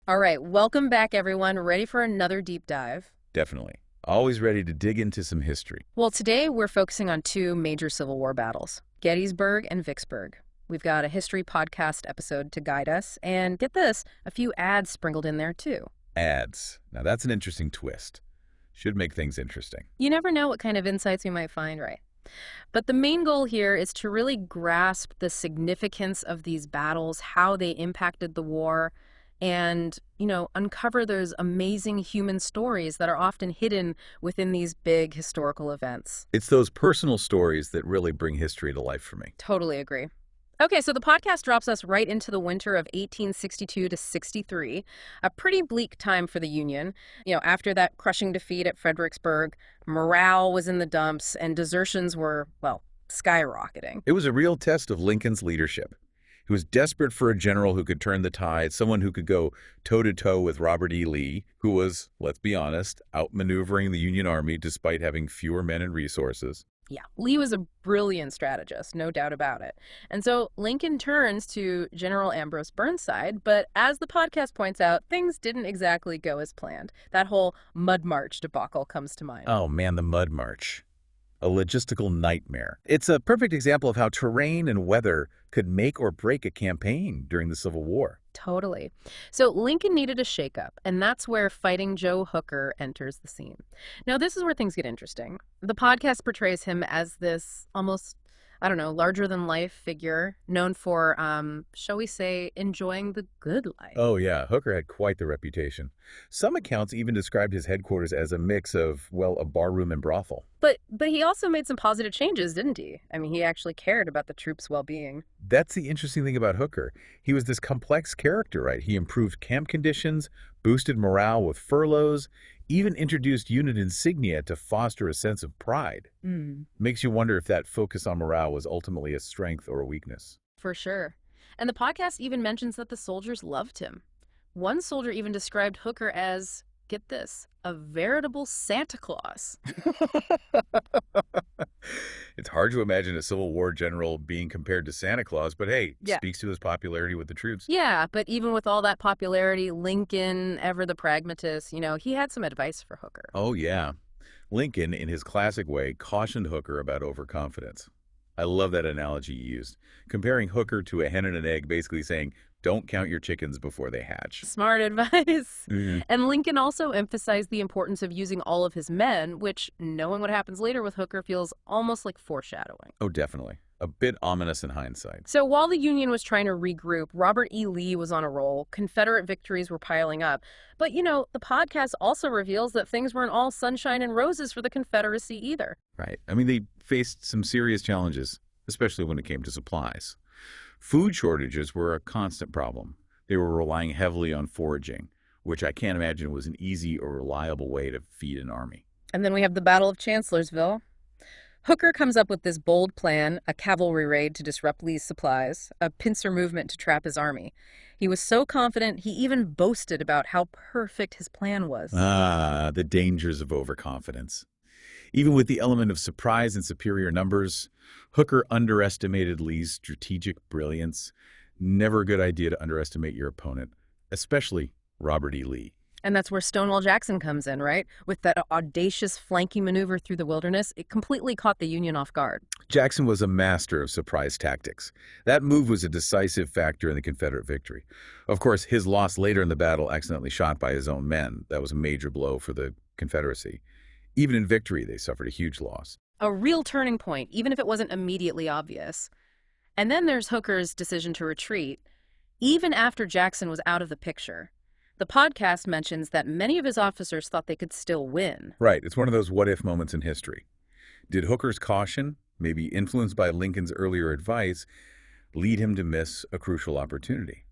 All right, welcome back, everyone. Ready for another deep dive? Definitely. Always ready to dig into some history. Well, today we're focusing on two major Civil War battles, Gettysburg and Vicksburg. We've got a history podcast episode to guide us, and get this, a few ads sprinkled in there too. Ads. Now that's an interesting twist. Should make things interesting. You never know what kind of insights we might find, right? But the main goal here is to really grasp the significance of these battles, how they impacted the war, and, uncover those amazing human stories that are often hidden within these big historical events. It's those personal stories that really bring history to life for me. Totally agree. Okay, so the podcast drops us right into the winter of 1862 to 63, a pretty bleak time for the Union. After that crushing defeat at Fredericksburg, morale was in the dumps and desertions were, well, skyrocketing. It was a real test of Lincoln's leadership. He was desperate for a general who could turn the tide, someone who could go toe-to-toe with Robert E. Lee, who was, let's be honest, outmaneuvering the Union Army despite having fewer men and resources. Yeah, Lee was a brilliant strategist, no doubt about it. And so Lincoln turns to General Ambrose Burnside, but as the podcast points out, things didn't exactly go as planned. That whole Mud March debacle comes to mind. Oh man, the Mud March. A logistical nightmare. It's a perfect example of how terrain and weather could make or break a campaign during the Civil War. Totally. So Lincoln needed a shakeup, and that's where Fighting Joe Hooker enters the scene. Now, this is where things get interesting. The podcast portrays him as this almost, larger-than-life figure known for, shall we say, enjoying the good life. Oh yeah, Hooker had quite the reputation. Some accounts even described his headquarters as a mix of, well, a barroom and brothel. But he also made some positive changes, didn't he? I mean, he actually cared about the troops' well-being. That's the interesting thing about Hooker. He was this complex character, right? He improved camp conditions, boosted morale with furloughs, even introduced unit insignia to foster a sense of pride. Makes you wonder if that focus on morale was ultimately a strength or a weakness. For sure. And the podcast even mentions that the soldiers loved him. One soldier even described Hooker as, get this, a veritable Santa Claus. It's hard to imagine a Civil War general being compared to Santa Claus, but hey, Yeah. speaks to his popularity with the troops. Yeah, but even with all that popularity, Lincoln, ever the pragmatist, he had some advice for Hooker. Oh, yeah. Lincoln, in his classic way, cautioned Hooker about overconfidence. I love that analogy you used, comparing Hooker to a hen and an egg, basically saying, don't count your chickens before they hatch. Smart advice. Mhm. And Lincoln also emphasized the importance of using all of his men, which, knowing what happens later with Hooker, feels almost like foreshadowing. Oh, definitely. A bit ominous in hindsight. So while the Union was trying to regroup, Robert E. Lee was on a roll. Confederate victories were piling up. But, the podcast also reveals that things weren't all sunshine and roses for the Confederacy either. Right. I mean, they faced some serious challenges, especially when it came to supplies. Food shortages were a constant problem. They were relying heavily on foraging, which I can't imagine was an easy or reliable way to feed an army. And then we have the Battle of Chancellorsville. Hooker comes up with this bold plan, a cavalry raid to disrupt Lee's supplies, a pincer movement to trap his army. He was so confident, he even boasted about how perfect his plan was. Ah, the dangers of overconfidence. Even with the element of surprise and superior numbers, Hooker underestimated Lee's strategic brilliance. Never a good idea to underestimate your opponent, especially Robert E. Lee. And that's where Stonewall Jackson comes in, right? With that audacious flanking maneuver through the wilderness, it completely caught the Union off guard. Jackson was a master of surprise tactics. That move was a decisive factor in the Confederate victory. Of course, his loss later in the battle, accidentally shot by his own men, that was a major blow for the Confederacy. Even in victory, they suffered a huge loss. A real turning point, even if it wasn't immediately obvious. And then there's Hooker's decision to retreat, even after Jackson was out of the picture. The podcast mentions that many of his officers thought they could still win. Right, it's one of those what-if moments in history. Did Hooker's caution, maybe influenced by Lincoln's earlier advice, lead him to miss a crucial opportunity?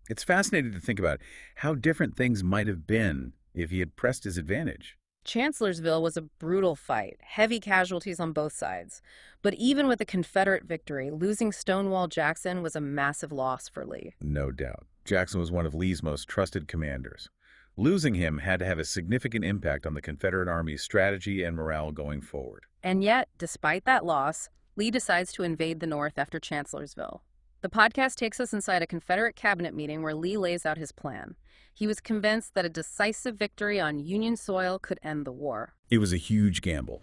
It's fascinating to think about how different things might have been if he had pressed his advantage. Chancellorsville was a brutal fight, heavy casualties on both sides. But even with a Confederate victory, losing Stonewall Jackson was a massive loss for Lee. No doubt. Jackson was one of Lee's most trusted commanders. Losing him had to have a significant impact on the Confederate Army's strategy and morale going forward. And yet, despite that loss, Lee decides to invade the North after Chancellorsville. The podcast takes us inside a Confederate cabinet meeting where Lee lays out his plan. He was convinced that a decisive victory on Union soil could end the war. It was a huge gamble.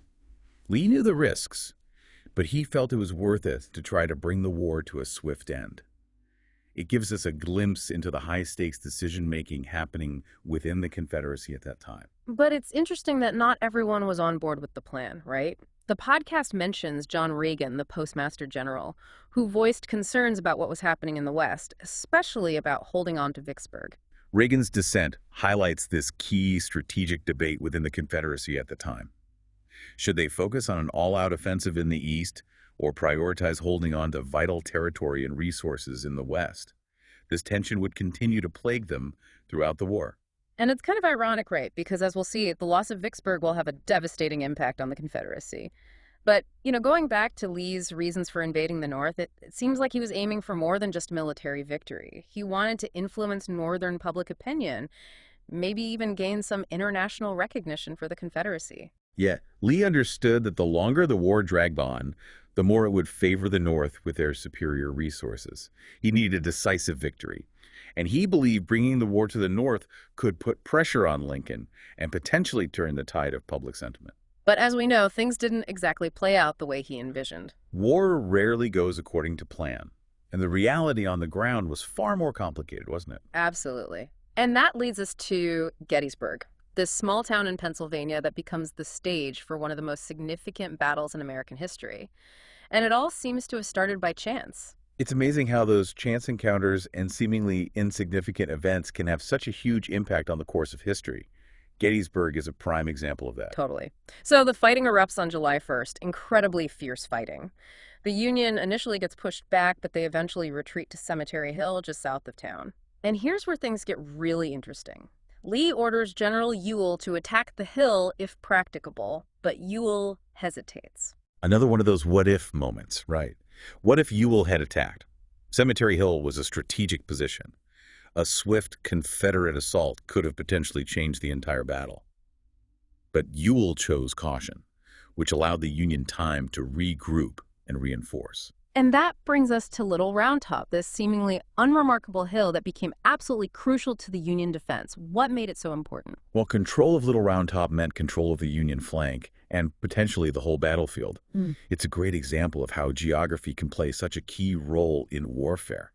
Lee knew the risks, but he felt it was worth it to try to bring the war to a swift end. It gives us a glimpse into the high-stakes decision-making happening within the Confederacy at that time. But it's interesting that not everyone was on board with the plan, right? The podcast mentions John Reagan, the Postmaster General, who voiced concerns about what was happening in the West, especially about holding on to Vicksburg. Reagan's dissent highlights this key strategic debate within the Confederacy at the time. Should they focus on an all-out offensive in the East or prioritize holding on to vital territory and resources in the West? This tension would continue to plague them throughout the war. And it's kind of ironic, right? Because as we'll see, the loss of Vicksburg will have a devastating impact on the Confederacy. But, going back to Lee's reasons for invading the North, it seems like he was aiming for more than just military victory. He wanted to influence Northern public opinion, maybe even gain some international recognition for the Confederacy. Yet, Lee understood that the longer the war dragged on, the more it would favor the North with their superior resources. He needed a decisive victory, and he believed bringing the war to the North could put pressure on Lincoln and potentially turn the tide of public sentiment. But as we know, things didn't exactly play out the way he envisioned. War rarely goes according to plan, and the reality on the ground was far more complicated, wasn't it? Absolutely. And that leads us to Gettysburg, this small town in Pennsylvania that becomes the stage for one of the most significant battles in American history. And it all seems to have started by chance. It's amazing how those chance encounters and seemingly insignificant events can have such a huge impact on the course of history. Gettysburg is a prime example of that. Totally. So the fighting erupts on July 1st, incredibly fierce fighting. The Union initially gets pushed back, but they eventually retreat to Cemetery Hill, just south of town. And here's where things get really interesting. Lee orders General Ewell to attack the hill if practicable, but Ewell hesitates. Another one of those what-if moments, right? What if Ewell had attacked? Cemetery Hill was a strategic position. A swift Confederate assault could have potentially changed the entire battle. But Ewell chose caution, which allowed the Union time to regroup and reinforce. And that brings us to Little Round Top, this seemingly unremarkable hill that became absolutely crucial to the Union defense. What made it so important? While control of Little Round Top meant control of the Union flank and potentially the whole battlefield, it's a great example of how geography can play such a key role in warfare.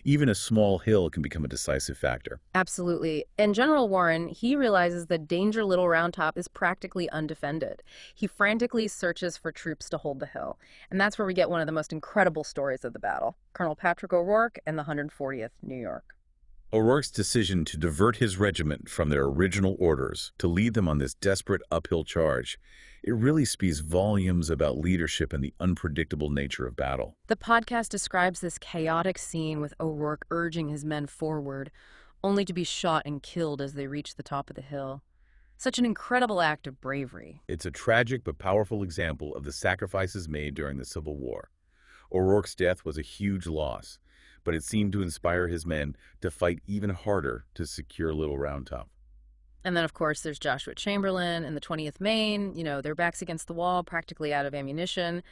Even a small hill can become a decisive factor. Absolutely. And General Warren, he realizes that danger Little Round Top is practically undefended. He frantically searches for troops to hold the hill. And that's where we get one of the most incredible stories of the battle, Colonel Patrick O'Rourke and the 140th New York. O'Rourke's decision to divert his regiment from their original orders to lead them on this desperate uphill charge, it really speaks volumes about leadership and the unpredictable nature of battle. The podcast describes this chaotic scene with O'Rourke urging his men forward, only to be shot and killed as they reach the top of the hill. Such an incredible act of bravery. It's a tragic but powerful example of the sacrifices made during the Civil War. O'Rourke's death was a huge loss, but it seemed to inspire his men to fight even harder to secure Little Round Top. And then, of course, there's Joshua Chamberlain and the 20th Maine. Their backs against the wall, practically out of ammunition.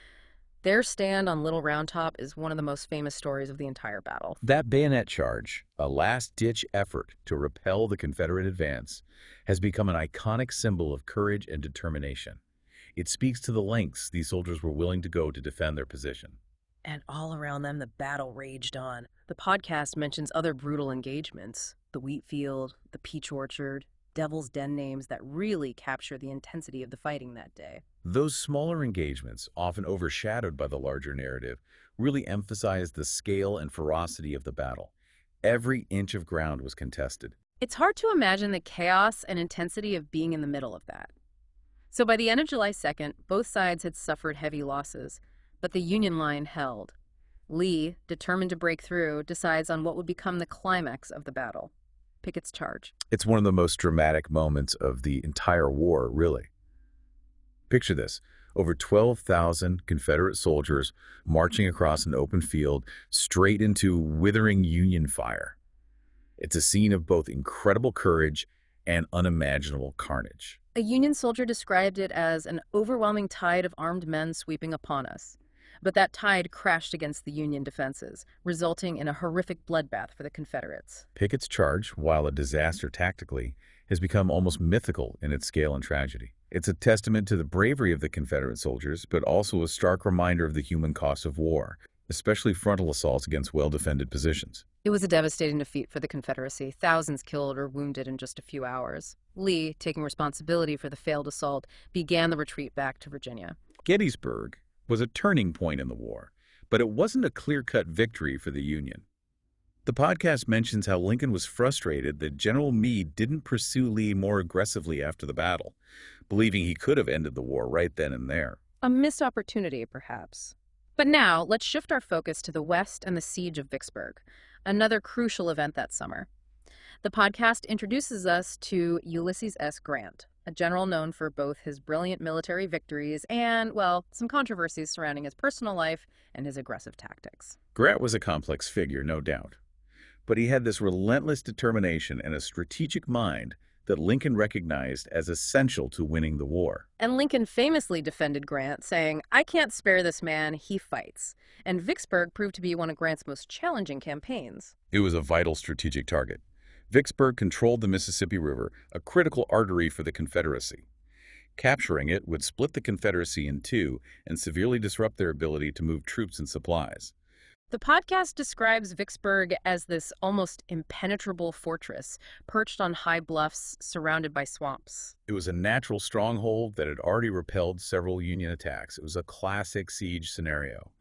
Their stand on Little Round Top is one of the most famous stories of the entire battle. That bayonet charge, a last-ditch effort to repel the Confederate advance, has become an iconic symbol of courage and determination. It speaks to the lengths these soldiers were willing to go to defend their position. And all around them, the battle raged on. The podcast mentions other brutal engagements, the wheat field, the peach orchard, Devil's Den names that really capture the intensity of the fighting that day. Those smaller engagements, often overshadowed by the larger narrative, really emphasize the scale and ferocity of the battle. Every inch of ground was contested. It's hard to imagine the chaos and intensity of being in the middle of that. So by the end of July 2nd, both sides had suffered heavy losses, but the Union line held. Lee, determined to break through, decides on what would become the climax of the battle: Pickett's charge. It's one of the most dramatic moments of the entire war, really. Picture this: over 12,000 Confederate soldiers marching across an open field straight into withering Union fire. It's a scene of both incredible courage and unimaginable carnage. A Union soldier described it as an overwhelming tide of armed men sweeping upon us. But that tide crashed against the Union defenses, resulting in a horrific bloodbath for the Confederates. Pickett's charge, while a disaster tactically, has become almost mythical in its scale and tragedy. It's a testament to the bravery of the Confederate soldiers, but also a stark reminder of the human cost of war, especially frontal assaults against well-defended positions. It was a devastating defeat for the Confederacy, thousands killed or wounded in just a few hours. Lee, taking responsibility for the failed assault, began the retreat back to Virginia. Gettysburg was a turning point in the war, but it wasn't a clear-cut victory for the Union. The podcast mentions how Lincoln was frustrated that General Meade didn't pursue Lee more aggressively after the battle, believing he could have ended the war right then and there. A missed opportunity, perhaps. But now, let's shift our focus to the West and the siege of Vicksburg, another crucial event that summer. The podcast introduces us to Ulysses S. Grant, a general known for both his brilliant military victories and, well, some controversies surrounding his personal life and his aggressive tactics. Grant was a complex figure, no doubt, but he had this relentless determination and a strategic mind that Lincoln recognized as essential to winning the war. And Lincoln famously defended Grant, saying, "I can't spare this man, he fights." And Vicksburg proved to be one of Grant's most challenging campaigns. It was a vital strategic target. Vicksburg controlled the Mississippi River, a critical artery for the Confederacy. Capturing it would split the Confederacy in two and severely disrupt their ability to move troops and supplies. The podcast describes Vicksburg as this almost impenetrable fortress, perched on high bluffs surrounded by swamps. It was a natural stronghold that had already repelled several Union attacks. It was a classic siege scenario.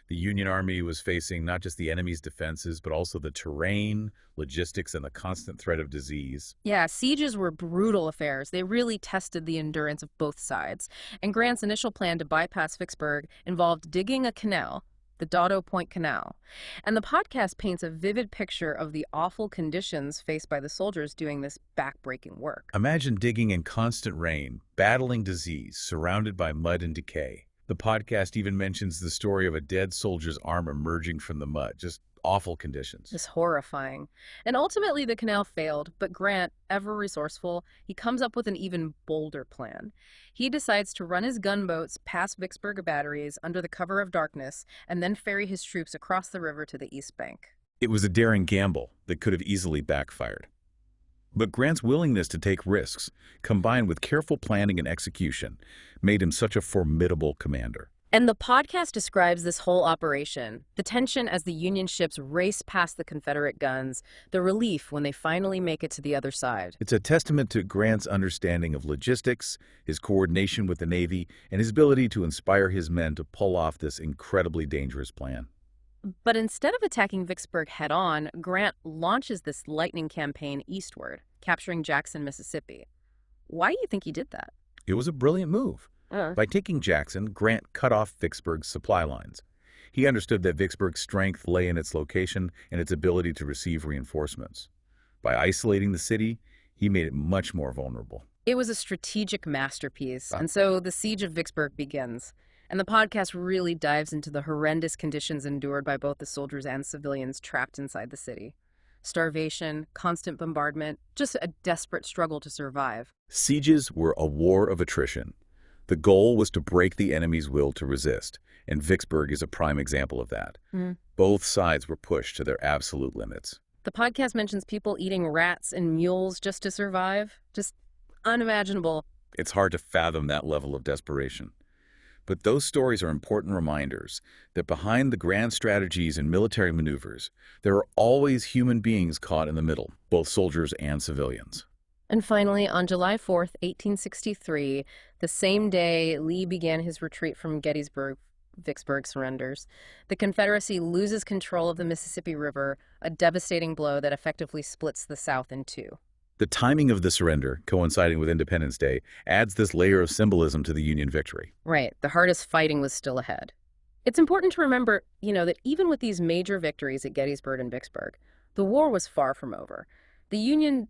The Union Army was facing not just the enemy's defenses, but also the terrain, logistics, and the constant threat of disease. Yeah, sieges were brutal affairs. They really tested the endurance of both sides. And Grant's initial plan to bypass Vicksburg involved digging a canal, the Dotto Point Canal. And the podcast paints a vivid picture of the awful conditions faced by the soldiers doing this backbreaking work. Imagine digging in constant rain, battling disease, surrounded by mud and decay. The podcast even mentions the story of a dead soldier's arm emerging from the mud. Just awful conditions. It's horrifying. And ultimately the canal failed, but Grant, ever resourceful, he comes up with an even bolder plan. He decides to run his gunboats past Vicksburg batteries under the cover of darkness and then ferry his troops across the river to the east bank. It was a daring gamble that could have easily backfired. But Grant's willingness to take risks, combined with careful planning and execution, made him such a formidable commander. And the podcast describes this whole operation, the tension as the Union ships race past the Confederate guns, the relief when they finally make it to the other side. It's a testament to Grant's understanding of logistics, his coordination with the Navy, and his ability to inspire his men to pull off this incredibly dangerous plan. But instead of attacking Vicksburg head-on, Grant launches this lightning campaign eastward, capturing Jackson, Mississippi. Why do you think he did that? It was a brilliant move. By taking Jackson, Grant cut off Vicksburg's supply lines. He understood that Vicksburg's strength lay in its location and its ability to receive reinforcements. By isolating the city, he made it much more vulnerable. It was a strategic masterpiece, and so the siege of Vicksburg begins. And the podcast really dives into the horrendous conditions endured by both the soldiers and civilians trapped inside the city. Starvation, constant bombardment, just a desperate struggle to survive. Sieges were a war of attrition. The goal was to break the enemy's will to resist, and Vicksburg is a prime example of that. Both sides were pushed to their absolute limits. The podcast mentions people eating rats and mules just to survive. Just unimaginable. It's hard to fathom that level of desperation. But those stories are important reminders that behind the grand strategies and military maneuvers, there are always human beings caught in the middle, both soldiers and civilians. And finally, on July 4th, 1863, the same day Lee began his retreat from Gettysburg, Vicksburg surrenders, the Confederacy loses control of the Mississippi River, a devastating blow that effectively splits the South in two. The timing of the surrender, coinciding with Independence Day, adds this layer of symbolism to the Union victory. Right, the hardest fighting was still ahead. It's important to remember, that even with these major victories at Gettysburg and Vicksburg, the war was far from over. The Union,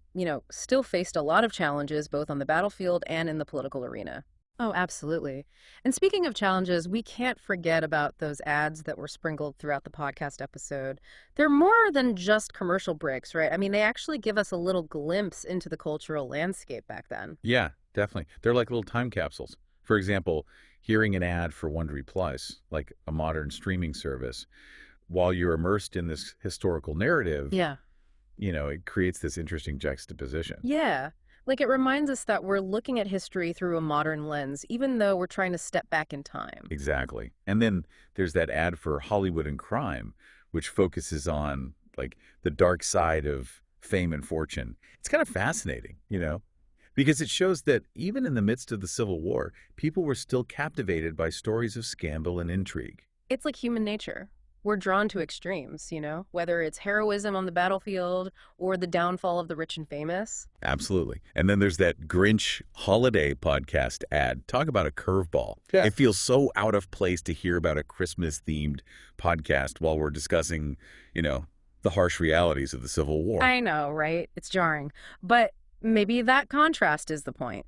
still faced a lot of challenges both on the battlefield and in the political arena. Oh, absolutely. And speaking of challenges, we can't forget about those ads that were sprinkled throughout the podcast episode. They're more than just commercial breaks, right? I mean, they actually give us a little glimpse into the cultural landscape back then. Yeah, definitely. They're like little time capsules. For example, Hearing an ad for Wondery Plus, like a modern streaming service, while you're immersed in this historical narrative, Yeah. it creates this interesting juxtaposition. Yeah. Like it reminds us that we're looking at history through a modern lens, even though we're trying to step back in time. Exactly. And then there's that ad for Hollywood and crime, which focuses on like the dark side of fame and fortune. It's kind of fascinating, because it shows that even in the midst of the Civil War, people were still captivated by stories of scandal and intrigue. It's like human nature. We're drawn to extremes, whether it's heroism on the battlefield or the downfall of the rich and famous. Absolutely. And then there's that Grinch holiday podcast ad. Talk about a curveball. Yeah. It feels so out of place to hear about a Christmas-themed podcast while we're discussing, the harsh realities of the Civil War. I know, right? It's jarring. But maybe that contrast is the point.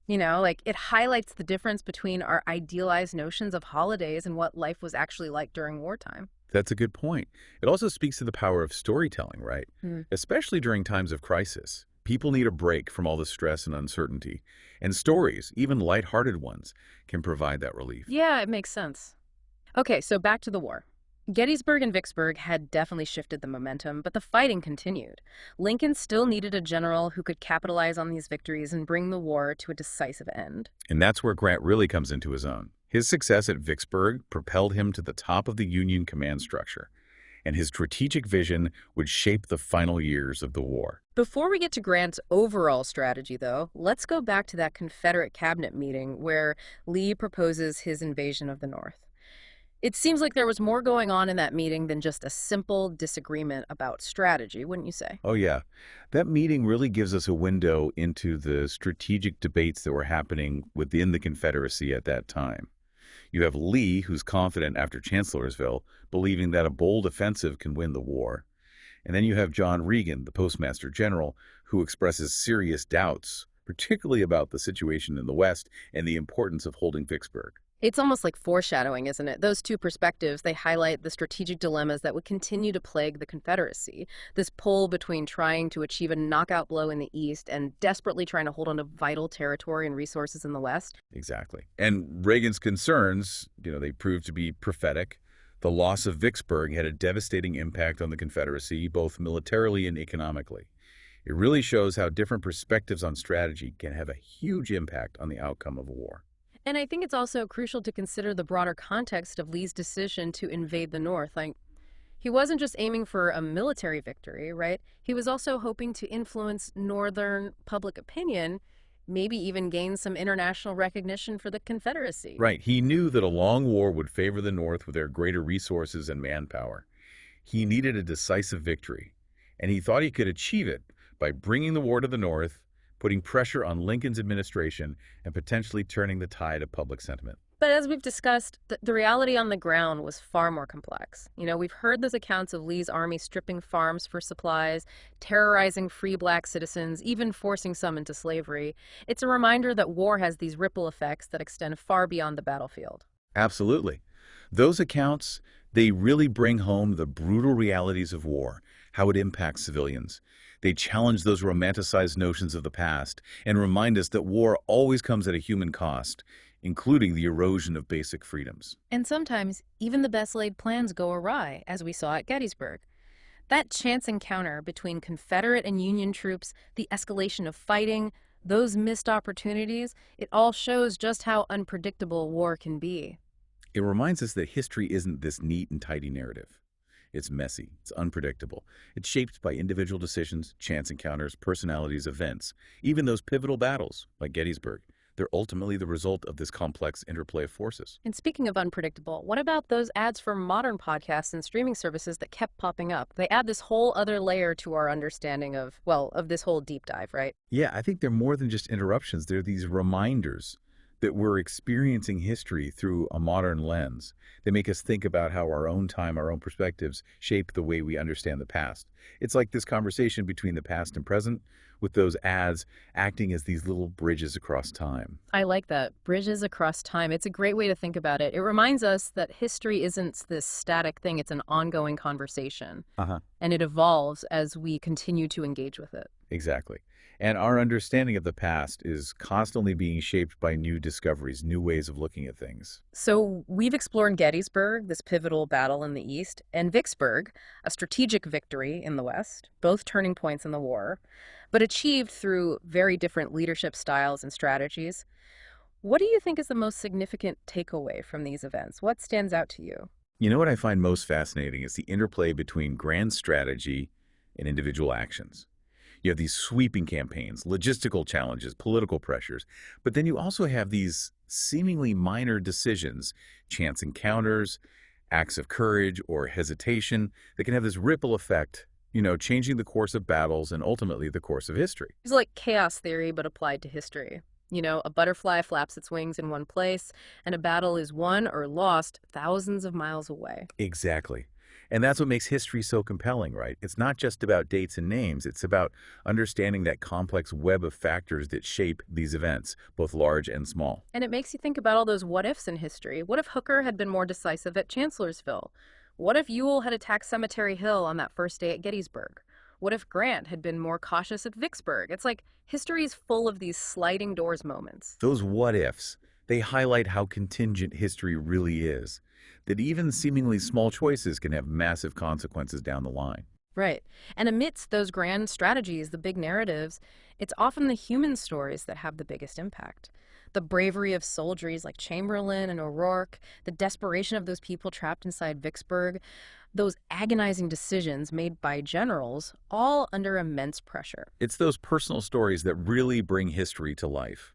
Like it highlights the difference between our idealized notions of holidays and what life was actually like during wartime. That's a good point. It also speaks to the power of storytelling, right? Hmm. Especially during times of crisis. People need a break from all the stress and uncertainty. And stories, even lighthearted ones, can provide that relief. Yeah, it makes sense. Okay, so back to the war. Gettysburg and Vicksburg had definitely shifted the momentum, but the fighting continued. Lincoln still needed a general who could capitalize on these victories and bring the war to a decisive end. And that's where Grant really comes into his own. His success at Vicksburg propelled him to the top of the Union command structure, and his strategic vision would shape the final years of the war. Before we get to Grant's overall strategy, though, let's go back to that Confederate cabinet meeting where Lee proposes his invasion of the North. It seems like there was more going on in that meeting than just a simple disagreement about strategy, wouldn't you say? Oh, yeah. That meeting really gives us a window into the strategic debates that were happening within the Confederacy at that time. You have Lee, who's confident after Chancellorsville, believing that a bold offensive can win the war. And then you have John Regan, the Postmaster General, who expresses serious doubts, particularly about the situation in the West and the importance of holding Vicksburg. It's almost like foreshadowing, isn't it? Those two perspectives, they highlight the strategic dilemmas that would continue to plague the Confederacy. This pull between trying to achieve a knockout blow in the East and desperately trying to hold on to vital territory and resources in the West. Exactly. And Reagan's concerns, they proved to be prophetic. The loss of Vicksburg had a devastating impact on the Confederacy, both militarily and economically. It really shows how different perspectives on strategy can have a huge impact on the outcome of a war. And I think it's also crucial to consider the broader context of Lee's decision to invade the North. Like, he wasn't just aiming for a military victory, right? He was also hoping to influence Northern public opinion, maybe even gain some international recognition for the Confederacy. Right. He knew that a long war would favor the North with their greater resources and manpower. He needed a decisive victory, and he thought he could achieve it by bringing the war to the North, putting pressure on Lincoln's administration, and potentially turning the tide of public sentiment. But as we've discussed, the reality on the ground was far more complex. We've heard those accounts of Lee's army stripping farms for supplies, terrorizing free black citizens, even forcing some into slavery. It's a reminder that war has these ripple effects that extend far beyond the battlefield. Absolutely. Those accounts, they really bring home the brutal realities of war, how it impacts civilians. They challenge those romanticized notions of the past and remind us that war always comes at a human cost, including the erosion of basic freedoms. And sometimes, even the best laid plans go awry, as we saw at Gettysburg. That chance encounter between Confederate and Union troops, the escalation of fighting, those missed opportunities, it all shows just how unpredictable war can be. It reminds us that history isn't this neat and tidy narrative. It's messy, it's unpredictable. It's shaped by individual decisions, chance encounters, personalities, events. Even those pivotal battles, like Gettysburg, they're ultimately the result of this complex interplay of forces. And speaking of unpredictable, what about those ads for modern podcasts and streaming services that kept popping up? They add this whole other layer to our understanding of, of this whole deep dive, right? Yeah, I think they're more than just interruptions. They're these reminders that we're experiencing history through a modern lens. They make us think about how our own time, our own perspectives shape the way we understand the past. It's like this conversation between the past and present, with those ads acting as these little bridges across time. I like that. Bridges across time. It's a great way to think about it. It reminds us that history isn't this static thing, it's an ongoing conversation. Uh-huh. And it evolves as we continue to engage with it. Exactly. And our understanding of the past is constantly being shaped by new discoveries, new ways of looking at things. So we've explored Gettysburg, this pivotal battle in the East, and Vicksburg, a strategic victory in the West, both turning points in the war, but achieved through very different leadership styles and strategies. What do you think is the most significant takeaway from these events? What stands out to you? You know what I find most fascinating is the interplay between grand strategy and individual actions. You have these sweeping campaigns, logistical challenges, political pressures, but then you also have these seemingly minor decisions, chance encounters, acts of courage or hesitation that can have this ripple effect, changing the course of battles and ultimately the course of history. It's like chaos theory, but applied to history. A butterfly flaps its wings in one place, and a battle is won or lost thousands of miles away. Exactly. And that's what makes history so compelling, right? It's not just about dates and names. It's about understanding that complex web of factors that shape these events, both large and small. And it makes you think about all those what ifs in history. What if Hooker had been more decisive at Chancellorsville? What if Ewell had attacked Cemetery Hill on that first day at Gettysburg? What if Grant had been more cautious at Vicksburg? It's like history is full of these sliding doors moments. Those what ifs, they highlight how contingent history really is, that even seemingly small choices can have massive consequences down the line. Right. And amidst those grand strategies, the big narratives, it's often the human stories that have the biggest impact. The bravery of soldiers like Chamberlain and O'Rourke, the desperation of those people trapped inside Vicksburg, those agonizing decisions made by generals, all under immense pressure. It's those personal stories that really bring history to life.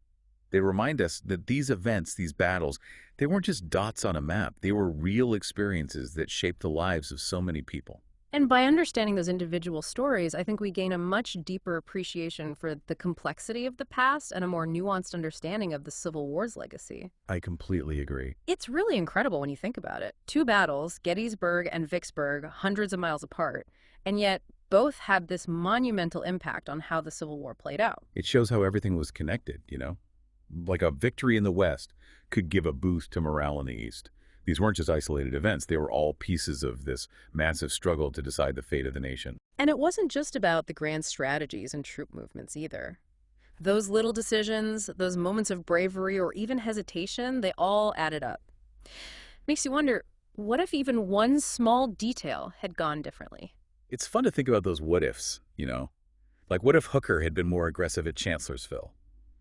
They remind us that these events, these battles, they weren't just dots on a map. They were real experiences that shaped the lives of so many people. And by understanding those individual stories, I think we gain a much deeper appreciation for the complexity of the past and a more nuanced understanding of the Civil War's legacy. I completely agree. It's really incredible when you think about it. Two battles, Gettysburg and Vicksburg, hundreds of miles apart, and yet both had this monumental impact on how the Civil War played out. It shows how everything was connected. Like a victory in the West could give a boost to morale in the East. These weren't just isolated events. They were all pieces of this massive struggle to decide the fate of the nation. And it wasn't just about the grand strategies and troop movements either. Those little decisions, those moments of bravery or even hesitation, they all added up. Makes you wonder, what if even one small detail had gone differently? It's fun to think about those what ifs. Like what if Hooker had been more aggressive at Chancellorsville?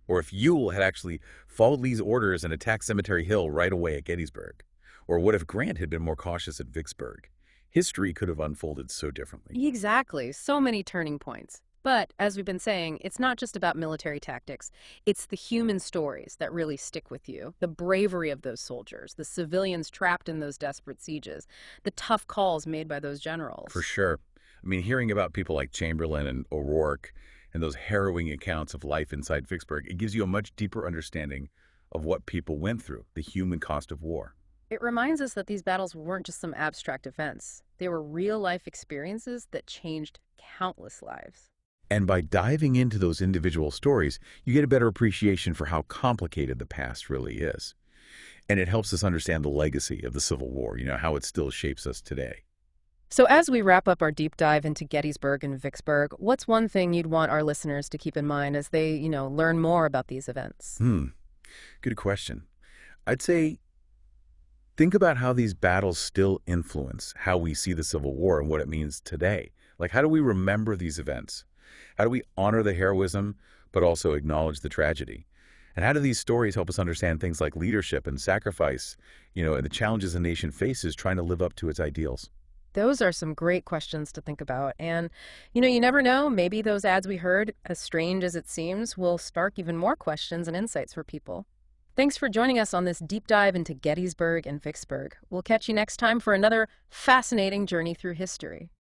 Or if Ewell had actually followed Lee's orders and attacked Cemetery Hill right away at Gettysburg? Or what if Grant had been more cautious at Vicksburg? History could have unfolded so differently. Exactly. So many turning points. But as we've been saying, it's not just about military tactics. It's the human stories that really stick with you. The bravery of those soldiers, the civilians trapped in those desperate sieges, the tough calls made by those generals. For sure. I mean, hearing about people like Chamberlain and O'Rourke and those harrowing accounts of life inside Vicksburg, it gives you a much deeper understanding of what people went through, the human cost of war. It reminds us that these battles weren't just some abstract events. They were real-life experiences that changed countless lives. And by diving into those individual stories, you get a better appreciation for how complicated the past really is. And it helps us understand the legacy of the Civil War, how it still shapes us today. So as we wrap up our deep dive into Gettysburg and Vicksburg, what's one thing you'd want our listeners to keep in mind as they, learn more about these events? Good question. I'd say think about how these battles still influence how we see the Civil War and what it means today. Like, how do we remember these events? How do we honor the heroism, but also acknowledge the tragedy? And how do these stories help us understand things like leadership and sacrifice, and the challenges a nation faces trying to live up to its ideals? Those are some great questions to think about. And, you never know, maybe those ads we heard, as strange as it seems, will spark even more questions and insights for people. Thanks for joining us on this deep dive into Gettysburg and Vicksburg. We'll catch you next time for another fascinating journey through history.